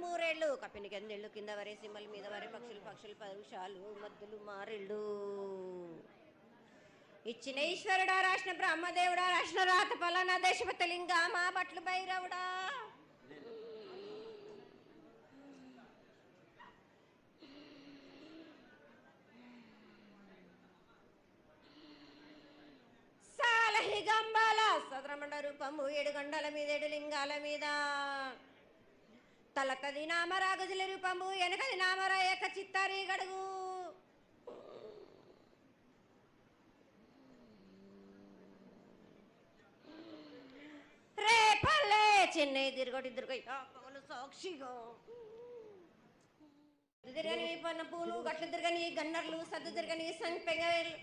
మూరేళ్ళు కపినికి ఎందేళ్ళు కింద వరే సింహల మీద వరే పక్షులు పరుషాలు మద్దులు మారెళ్ళు ఇచ్చిన ఈశ్వరుడా రాసిన బ్రహ్మదేవుడా రాసిన రాత పలానా దేశపతి లింగా మా బట్లు భైరవుడా సాలహి గంబాల సదరమండ రూపము 7 గండల మీద 7 లింగాల మీద తలకది నామరా గజుల రూపము వెనకది నామరా ఏక చిత్తారి గడుగు రే పల్లె చెన్నై తిరగటి సాక్షిగా తిరగని పన్న పూలు గట్లు తిరగని గన్నర్లు సద్దు తిరగని సంపెంగలు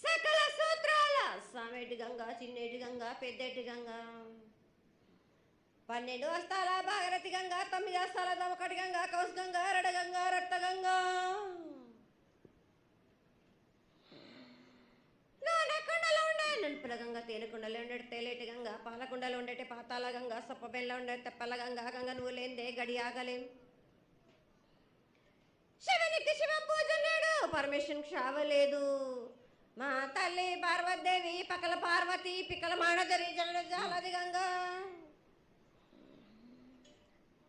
సకల సూత్రాల సామేటి గంగా చిన్నేటి గంగా పెద్దేటి గంగా 12 హస్తాల భాగరథి గంగా 9 హస్తాల దమకటి గంగా కౌస్ గంగా రడ గంగా రక్త గంగా నానకుండలో ఉండే నలుపుల గంగా తేనెకుండలో ఉండే తేలేటి గంగా పాలకుండలో ఉండేటి పాతాల గంగా సొప్పబెల్లో ఉండే తెప్పల గంగా గంగ నువ్వు లేందే గడి ఆగలేం శివునికి శివ పూజ లేడు పరమేశ్వరునికి క్షావలేదు మా తల్లి పార్వతీదేవి పక్కల పార్వతి పిక్కల మానదరి జల జాలది గంగా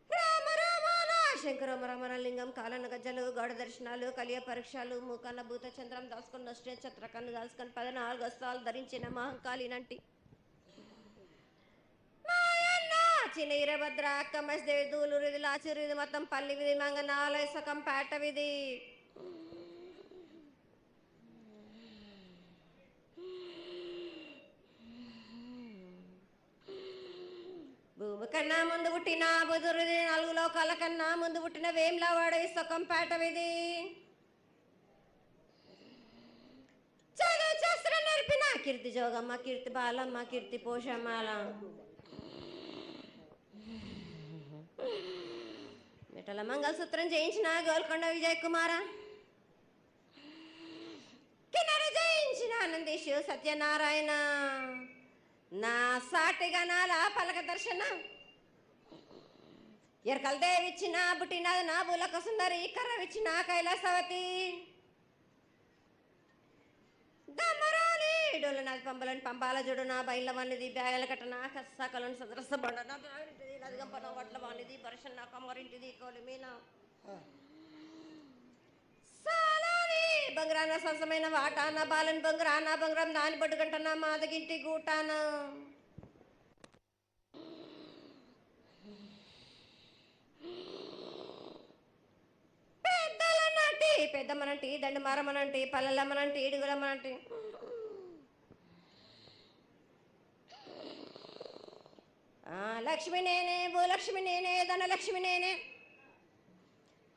రామ రామాన శంకర రమణ లింగం కాలన గజ్జలు గౌడ దర్శనాలు కలియ పరీక్షలు మూకన్న భూత చంద్రం దాసుకొని నష్ట ఛత్రకన్ను దాసుకొని 14 హస్తాలు ధరించిన మహంకాళినంటి చిన్న ఈరభద్ర అక్క మసిదేవి దూలు విధి లాచిరు విధి మొత్తం పల్లి విధి మంగనాలయ సకం పేట విధి భూమి కన్నా ముందు పుట్టిన బుధురుది 4 లోకాల కన్నా ముందు పుట్టిన వేమ్లవాడ సకం పేట విధి చదువు శాస్త్రం నేర్పిన కీర్తి జోగమ్మ కీర్తి బాలమ్మ కీర్తి పోషమ్మాల మిఠల మంగళసూత్రం చేయించిన గోల్కొండ విజయ్ కుమార కిన్నెర జయించిన ఆనందేశు సత్యనారాయణ నా సాటిగా నాల పలక దర్శన ఎరకల దేవిచ్చిన బుట్టిన నా బులక సుందరి కర్రవిచ్చిన కైలాసవతి దమరాని డోలనాథ్ పంబలని పంపాల జోడు నా బయల వానిది బ్యాగల కట్టన కసకలను సదరస బండన లదిగంపన వడ్ల వానిది పరషన్ నా కమ్మరింటిది కోలిమీన సాలాని బంగ్రాన సరసమైన వాటాన బాలన్ బంగ్రాన బంగ్రం దాని బొడ్డు గంటన మాదగింటి గూటాన పెద్దలనంటి పెద్దమ్మనంటి దండమారమ్మనంటి పల్లెలమ్మనంటి ఇడుగులమ్మనంటి లక్ష్మి నేనే భూలక్ష్మి నేనే ధనలక్ష్మి నేనే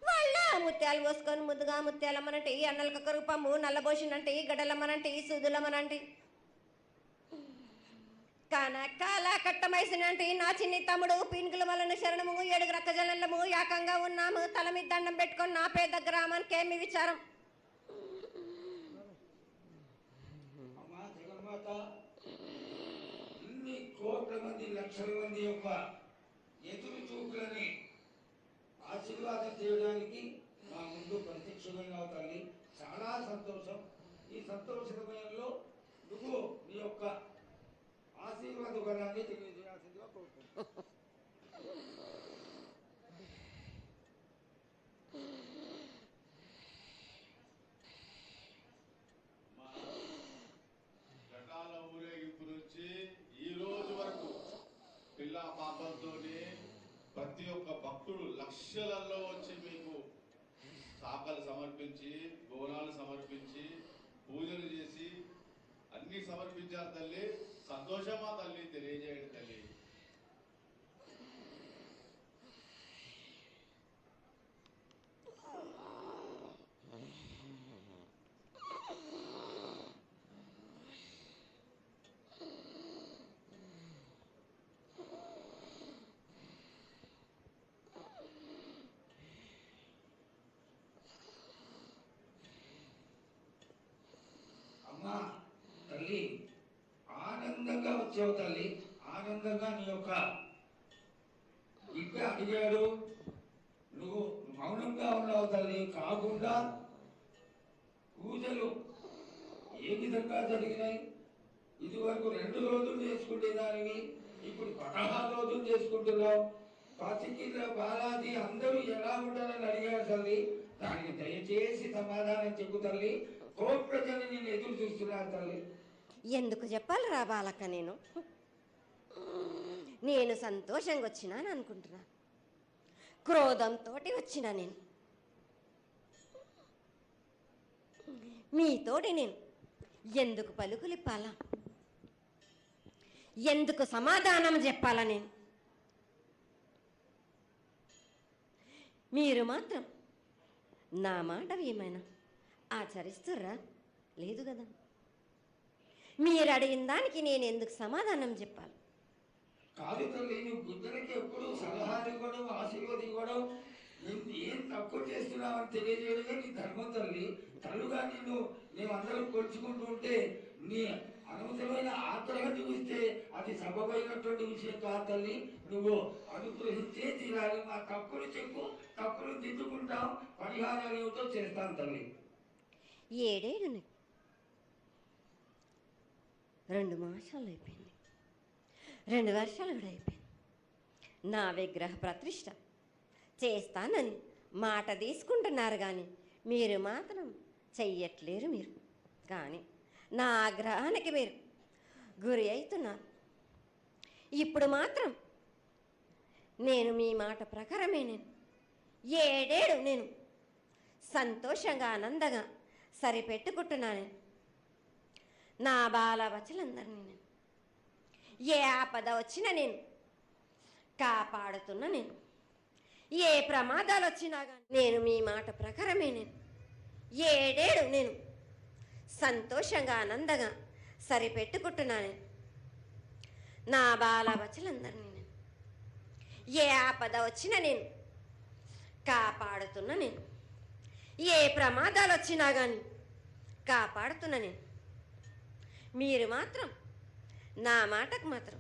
వాళ్ళ ముత్యాలు పోసుకొని ముద్దుగా ముత్యాలమ్మనంటి అన్నలకొక రూపము నల్లబోసినంటి గడలమ్మనంటి సూదులమ్మనంటి కనకాల కట్టమైసినంటి నా చిన్ని తమ్ముడు పీనుగుల వలన శరణము 7 రక్క జనలము ఏకంగా ఉన్నాము తల మీద దండం పెట్టుకొని నా పేద గ్రామానికి ఏమి విచారం కోట్ల మంది లక్షల మంది యొక్క ఎదురు చూపులని ఆశీర్వాదం చేయడానికి మా ముందు ప్రత్యక్షమైన తల్లి చాలా సంతోషం. ఈ సంతోష సమయంలో నువ్వు నీ యొక్క ఆశీర్వాద గుణాన్ని తెలియజేయాల్సిందిగా కోరుకుంటున్నాను. ఘటాల ఊరేగింపు నుంచి ఈ రోజు వరకు పిల్ల పాపంతోనే ప్రతి ఒక్క భక్తుడు లక్షలలో వచ్చి మీకు శాఖలు సమర్పించి బోనాలు సమర్పించి పూజలు చేసి అన్ని సమర్పించారు తల్లి. సంతోషమా తల్లి తెలియజేయండి తల్లి. అమ్మా తల్లి ఆనందంగా వచ్చావు తల్లి, ఆనందంగా ఆనందంగా నీ యొక్క ఇంకా అడిగాడు. నువ్వు మౌనంగా ఉన్నావు తల్లి. కాకుండా పూజలు ఏ విధంగా జరిగినాయి? ఇదివరకు 2 రోజులు చేసుకుంటే దానివి ఇప్పుడు 16 రోజులు చేసుకుంటున్నావు. పసికింద బాలాజీ అందరూ ఎలా ఉంటారని అడిగారు తల్లి. దానికి దయచేసి సమాధానం చెప్పు తల్లి. కోట్ల జనం నిన్ను ఎదురు చూస్తున్నారు తల్లి. ఎందుకు చెప్పాలిరా బాలక్క? నేను సంతోషంగా వచ్చినాను అనుకుంటున్నా, క్రోధంతో వచ్చినా నేను. మీతోటి నేను ఎందుకు పలుకులిప్పాలా? ఎందుకు సమాధానం చెప్పాలా? నేను మీరు మాత్రం నా మాట ఏమైనా ఆచరిస్తుర్రా? లేదు కదా. మీరు అడిగిన దానికి నేను ఎందుకు సమాధానం చెప్పాలి? కాదు తల్లి, నువ్వు బుద్ధునికి ఎప్పుడు సలహాలు ఇవ్వడం, ఆశీర్వాదం ఇవ్వడం, ఏం తక్కువ చేస్తున్నావని తెలియజేయడమే నీ ధర్మం తల్లి. తల్లుగా మేమందరం కొలుచుకుంటూ ఉంటే నీ అనవసరమైన ఆగ్రహం చూపిస్తే అది సబబైనటువంటి విషయం కాదు తల్లి. నువ్వు అనుగ్రహించే తీరాలి. మా తప్పులు చెప్పు, తప్పులు దిద్దుకుంటాం, పరిహారాలు ఏమిటో చేస్తాను తల్లి. 7 ఏళ్ళు 2 మాసాలు అయిపోయింది, 2 వర్షాలు కూడా అయిపోయింది. నా విగ్రహ ప్రతిష్ట చేస్తానని మాట తీసుకుంటున్నారు కానీ మీరు మాత్రం చెయ్యట్లేరు. మీరు కానీ నా ఆగ్రహానికి మీరు గురి అవుతున్నారు. ఇప్పుడు మాత్రం నేను మీ మాట ప్రకారమే నేను 7 ఏళ్ళు నేను సంతోషంగా ఆనందంగా సరిపెట్టుకుంటున్నాను. నా బాలబచ్చలందరినీ నేను ఏ ఆపద వచ్చినా నేను కాపాడుతున్నా. నేను ఏ ప్రమాదాలు వచ్చినా కానీ నేను మీ మాట ప్రకారమే నేను 7 ఏళ్ళు నేను సంతోషంగా ఆనందంగా సరిపెట్టుకుంటున్నాను. నా బాలబచ్చలందరినీ నేను ఏ ఆపద వచ్చినా నేను కాపాడుతున్నా. నేను ఏ ప్రమాదాలు వచ్చినా కానీ కాపాడుతున్నా. నేను మీరు మాత్రం నా మాటకు మాత్రం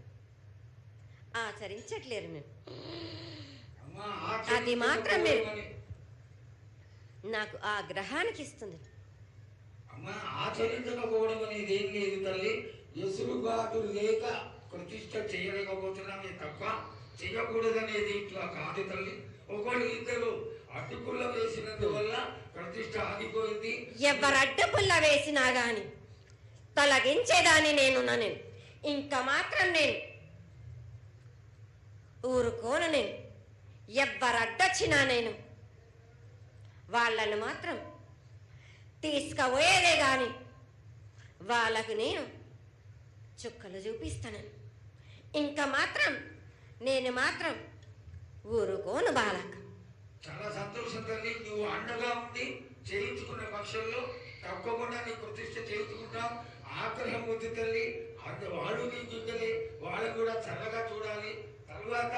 ఆచరించట్లేరు. నేను అది మాత్రం మీరు నాకు ఆ గ్రహానికి ఇస్తుంది. అమ్మ, ఆచరించకపోవడం అనేది ఏం లేదు తల్లి. ఎసురుబాటు లేక ప్రతిష్ట చేయలేకపోతున్నామే తప్ప చేయకూడదనేది ఇట్లా కాదు తల్లి. ఒకళ్ళు ఇద్దరు అడ్డుపుల్ల వేసినందువల్ల ప్రతిష్ట ఆగిపోయింది. ఎవరు అడ్డుపుల్ల వేసినా గాని తొలగించేదాన్ని నేను ఇంకా మాత్రం నేను ఊరుకోను. నేను ఎవరు అడ్డొచ్చినా నేను వాళ్ళను మాత్రం తీసుకుపోయేదే కానీ వాళ్ళకు నేను చుక్కలు చూపిస్తాను. ఇంకా మాత్రం నేను మాత్రం ఊరుకోను బాలక. చాలా సంతోషం తల్లి. నువ్వు అండగా ఉండి చేయించుకున్న పక్షంలో తప్పకుండా నీ ప్రతిష్ట చేయించుకుంటాం. ఆగ్రహం వద్దు తల్లి. వాళ్ళు నీ చుట్టలే, వాళ్ళు కూడా చల్లగా చూడాలి. తరువాత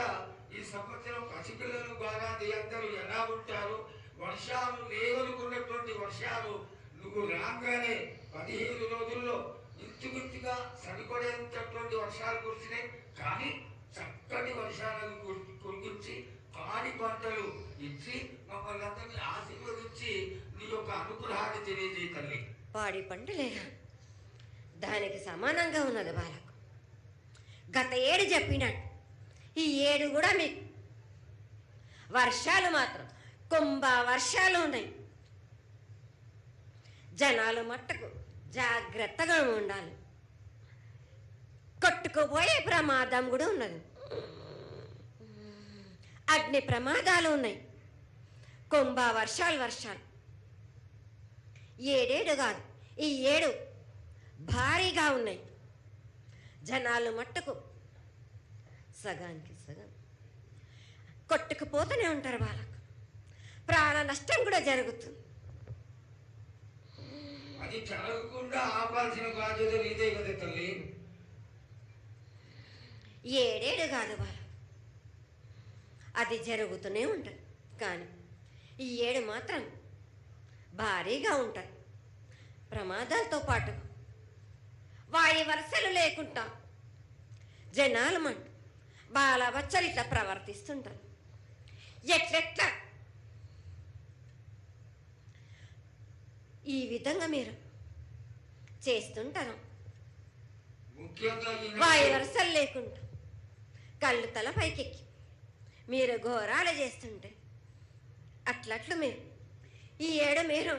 ఈ సంవత్సరం పసిపిల్లలు బాగా అందరూ ఎలా ఉంటారు? వర్షాలు లేవనుకున్నటువంటి వర్షాలు నువ్వు రాగానే 15 రోజుల్లో ఇంచుమించుగా సరిపడేటటువంటి వర్షాలు కురిసినాయి. కానీ చక్కటి వర్షాలను కురిపించి పాడి పంటలు ఇచ్చి మమ్మల్ని అందరినీ ఆశీర్వదించి నీ యొక్క అనుగ్రహాన్ని తెలియజేయ తల్లి. పాడి పంటలేగా దానికి సమానంగా ఉన్నది బాలకు. గత 7 చెప్పినట్టు ఈ 7 కూడా మీకు వర్షాలు మాత్రం కుంభ వర్షాలు ఉన్నాయి. జనాలు మట్టుకు జాగ్రత్తగా ఉండాలి. కొట్టుకుపోయే ప్రమాదం కూడా ఉన్నది. అగ్ని ప్రమాదాలు ఉన్నాయి. కుంభ వర్షాలు 7 కాదు, ఈ 7 భారీగా ఉన్నాయి. జనాలు మట్టుకు సగానికి సగం కొట్టుకుపోతూనే ఉంటారు. వాళ్ళకు ప్రాణ నష్టం కూడా జరుగుతుంది. అది జరగకుండా ఆపాల్సిన బాధ్యత నీదే కదా తల్లి. 7 కాదు వాళ్ళు, అది జరుగుతూనే ఉంటుంది. కానీ ఈ 7 మాత్రం భారీగా ఉంటాయి. ప్రమాదాలతో పాటు వాయు వరుసలు లేకుండా జనాలు మాట బాలబచ్చలు ఇట్లా ప్రవర్తిస్తుంటారు. ఎట్లెట్లా ఈ విధంగా మీరు చేస్తుంటారు. ముఖ్యంగా వాయు వరుసలు లేకుండా కళ్ళు తల పైకెక్కి మీరు ఘోరాలు చేస్తుంటే అట్లట్లు మీరు ఈ ఏడు మీరు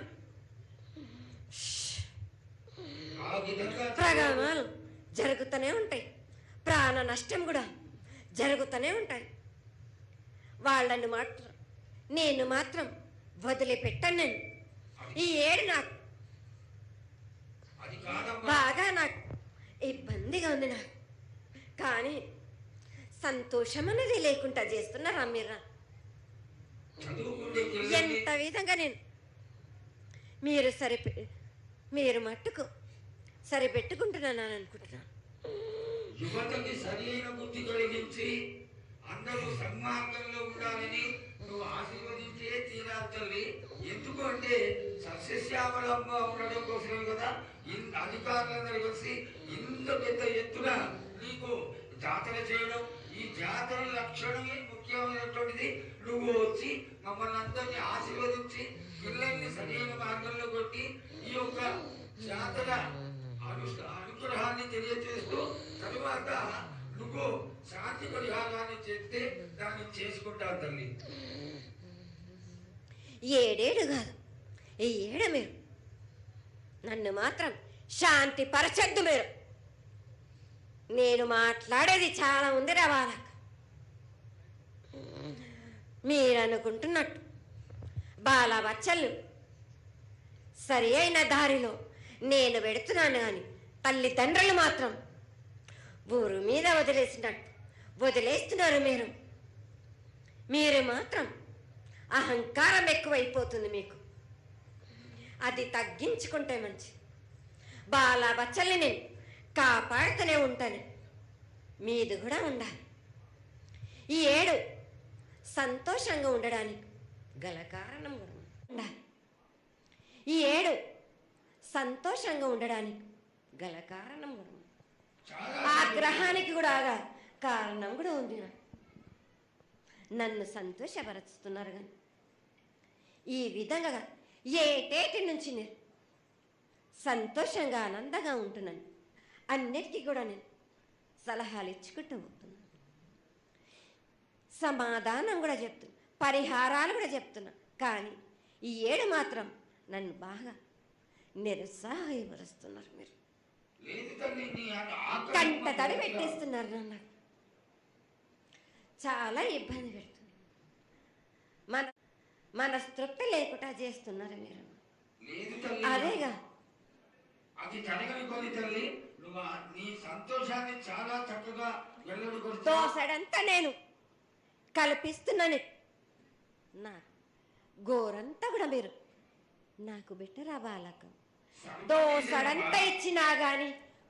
ఆ విధంగా ప్రగామాలు జరుగుతూనే ఉంటాయి, ప్రాణ నష్టం కూడా జరుగుతూనే ఉంటాయి. వాళ్ళని మాత్రం నేను మాత్రం వదిలిపెట్టాను. నేను ఈ ఏడు నాకు అది కాదమ్మా. బాగా నాకు ఇబ్బందిగా ఉంది నాకు, కానీ సంతోషం అనేది లేకుండా చేస్తున్నారా మీరు? చదువుకుంటే పిల్లల్ని ఎంత విధంగా నేను మీరు మీరు మట్టుకు సరిపెట్టుకుంటున్నాను అనుకుంటున్నాను. యువతకి సరైన బుద్ధి కలిగించి అందరూ సన్మార్గంలో ఉండాలని నువ్వు ఆశీర్వదించే తీరాలి తల్లి. ఎందుకు అంటే సస్యశ్యామలంగా ఉండడం కోసమే కదా అధికారులందరూ కలిసి ఇంత పెద్ద ఎత్తున నీకు జాతర చేయడం. ఈ జాతర లక్షణమే ముఖ్యమైనటువంటిది. నువ్వు వచ్చి మమ్మల్ని అందరినీ ఆశీర్వదించి పిల్లల్ని సరైన మార్గంలో కొట్టి ఈ యొక్క జాతర అనుగ్రహాన్ని తెలియజేస్తూ తరువాత నువ్వు శాంతి పరిహారాన్ని చేస్తే దాన్ని చేసుకుంటావు తల్లి. ఏడేడు కాదు, ఈ ఏడు మీరు నన్ను మాత్రం శాంతి పరచద్దు. నేను మాట్లాడేది చాలా ఉంది వాళ్ళకు. మీరు అనుకుంటున్నట్టు బాలబచ్చలు సరి అయిన దారిలో నేను పెడుతున్నాను, కానీ తల్లిదండ్రులు మాత్రం ఊరు మీద వదిలేస్తున్నారు. మీరు మాత్రం అహంకారం ఎక్కువైపోతుంది మీకు. అది తగ్గించుకుంటే మంచి. బాలబచ్చల్ని నేను కాపాడుతూనే ఉంటాను, మీది కూడా ఉండాలి. ఈ ఏడు సంతోషంగా ఉండడానికి గల కారణం కూడా ఉండాలి. ఈ ఏడు సంతోషంగా ఉండడానికి గల కారణం కూడా ఉంది. ఆగ్రహానికి కూడా కారణం కూడా ఉంది. నన్ను సంతోషపరుస్తున్నారు, కానీ ఈ విధంగా ఏటేటి నుంచి నేను సంతోషంగా ఆనందంగా ఉంటున్నాను. అన్నిటికీ కూడా నేను సలహాలు ఇచ్చుకుంటూ పోతున్నాను, సమాధానం కూడా చెప్తున్నా, పరిహారాలు కూడా చెప్తున్నా. కానీ ఈ ఏడు మాత్రం నన్ను బాగా నిరుత్సాహపరుస్తున్నారు. మీరు కంట తడి పెట్టేస్తున్నారు, నన్ను చాలా ఇబ్బంది పెడుతున్నారు. మనస్తృప్తి లేకుండా చేస్తున్నారు మీరు. అదేగా అది జరగని కొని తల్లి. నువ్వు నీ సంతోషాన్ని చాలా చక్కగా దోసడంతా నేను కల్పిస్తున్నాను. నా గోరంతా కూడా మీరు నాకు బెట్టరా బాలక. దోసడంతా ఇచ్చినా గాని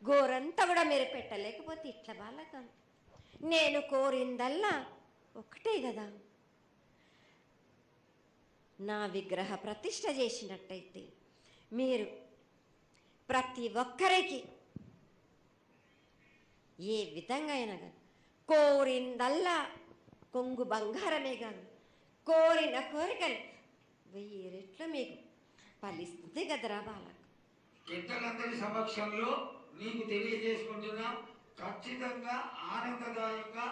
గోరంతా కూడా మీరు పెట్టలేకపోతే ఇట్లా బాలక. నేను కోరిందల్లా ఒకటే కదా, నా విగ్రహ ప్రతిష్ఠ చేసినట్టయితే మీరు ప్రతి ఒక్కరికి ఏ విధంగా అయినా కానీ కోరిందల్లా కొంగు బంగారమే కాదు, కోరిన కోరికలు 1000 రెట్లు మీకు ఫలిస్తుంది కదరా బాలక. పెద్దలందరి సమక్షంలో నీకు తెలియజేసుకుంటున్నా, ఖచ్చితంగా ఆనందదాయంగా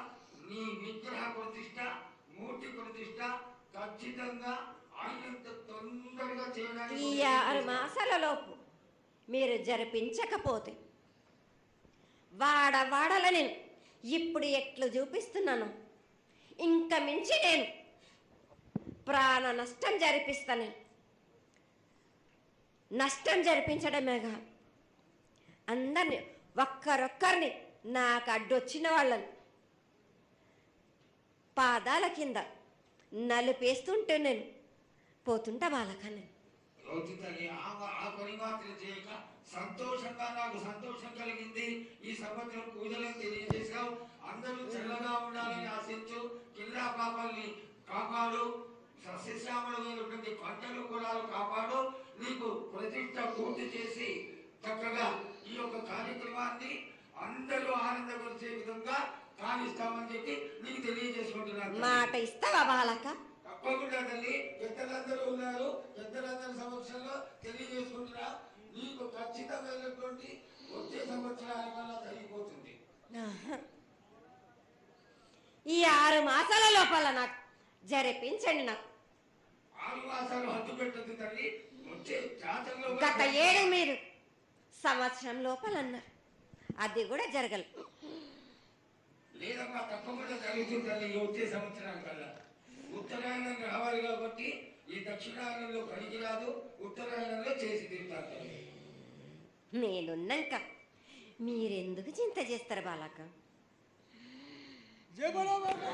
నీ విగ్రహ ప్రతిష్ట, మూర్తి ప్రతిష్ట ఖచ్చితంగా అయినంత తొందరగా చేయడానికి ఈ 6 మాసాల లోపు మీరు జరిపించకపోతే వాడవాడల నేను ఇప్పుడు ఎట్లు చూపిస్తున్నాను, ఇంకా మించి నేను ప్రాణ నష్టం జరిపిస్తాను. నష్టం జరిపించడమేగా అందరినీ ఒక్కరొక్కరిని నాకు అడ్డొచ్చిన వాళ్ళని పాదాల కింద నలిపేస్తుంటే నేను పోతుంటా వాళ్ళకని. ఆ పని మాత్రం చేయక సంతోషంగా నాకు సంతోషం కలిగింది. ఈ సంవత్సరం పూజలను తెలియజేశావు. అందరూ చల్లగా ఉండాలని ఆశించు. కిల్లా పాపాలని కాపాడు, సస్యశ్యామలమైనటువంటి పంటలు పొలాలు కాపాడు. నీకు ప్రతిష్ట పూర్తి చేసి చక్కగా ఈ యొక్క కార్యక్రమాన్ని అందరూ ఆనందపరిచే విధంగా కానిస్తామని చెప్పి నీకు తెలియజేసుకుంటున్నాను. మాట ఇస్తావా బాలక? తప్పకుండా తల్లి. పెద్దలందరూ ఉన్నారు, పెద్దలందరి సమక్షంలో తెలియజేసుకుంటున్నా. నీకు ఖచ్చితమైనటువంటి వచ్చే సంవత్సరానికల్లా జరిగిపోతుంది. ఈ 6 మాసాల లోపల నాకు జరిపించండి. నాకు 6 మాసాలు హద్దు పెట్టదు తల్లి. వచ్చే జాతరలో గత 7 మీరు సంవత్సరం లోపల అన్నారు, అది కూడా జరగలేదు. లేదమ్మా, తప్పకుండా జరుగుతుంది తల్లి. వచ్చే సంవత్సరానికల్లా ఉత్తరాయణం రావాలి కాబట్టి ఈ దక్షిణాయనంలో పనికి రాదు, ఉత్తరాయణంలో చేసి తీరుతారు తల్లి. నేనున్నాక మీరెందుకు చింత చేస్తారు బాలక? జై బలో బాబా.